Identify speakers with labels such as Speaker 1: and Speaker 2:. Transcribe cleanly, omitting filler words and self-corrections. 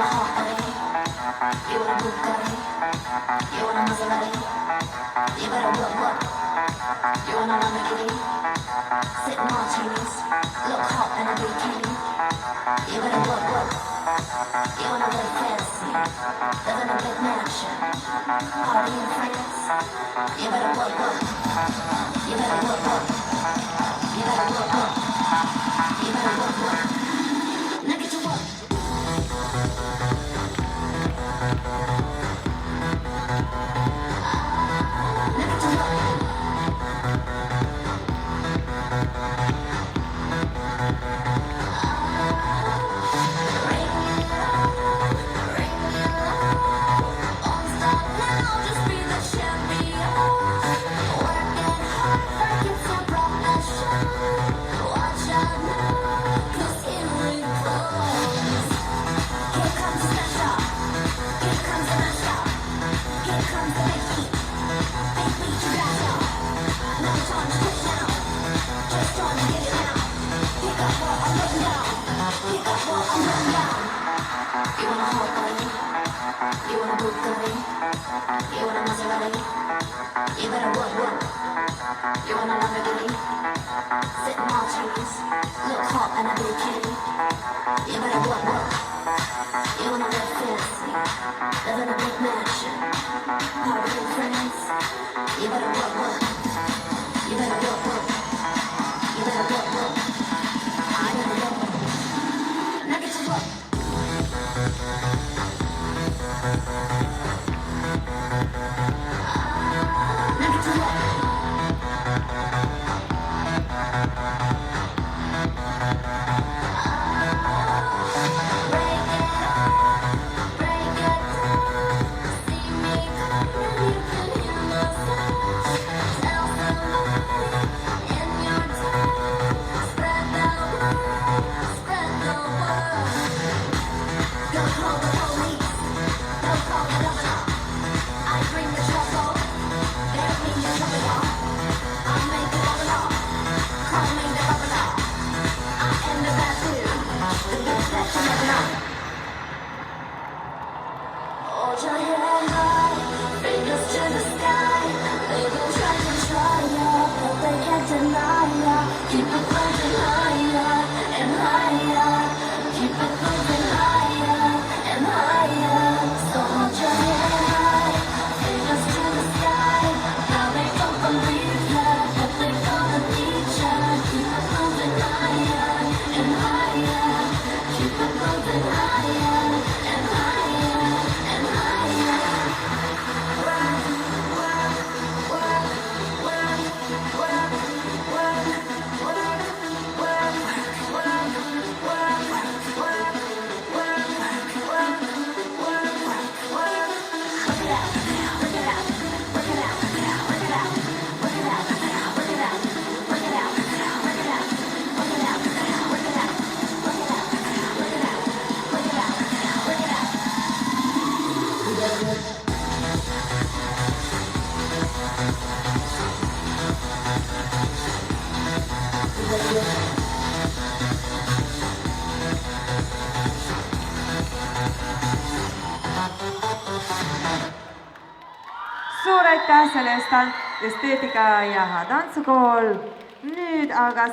Speaker 1: hot body? You want a Bugatti? You want a Maserati? You better what? You want a Lamborghini? Sip martinis, look hot in a bikini. You better what? You wanna live fancy, live in a big mansion, party in France. You better what? You better what? You better what? You better what? Now get to work. You want a hot body? You want a Bugatti? You want a Maserati? You better what? You want a Lamborghini? Sip martinis, look hot in a bikini. You better what? You wanna live fancy, live in a big mansion, party in France. You better what? You better what? You better what? I better what? Now get to work. Hold your head high, fingers to the sky. They will try to try ya, but they can't deny ya. Keep it moving higher and higher. Keep it moving higher and higher. So hold your head high, fingers to the sky. Now they don't believe ya, but they gonna need ya. Keep it moving higher and higher. Keep it moving higher and higher.
Speaker 2: suur aitäh selle eest, Esteetika ja Tantsukool. Nüüd aga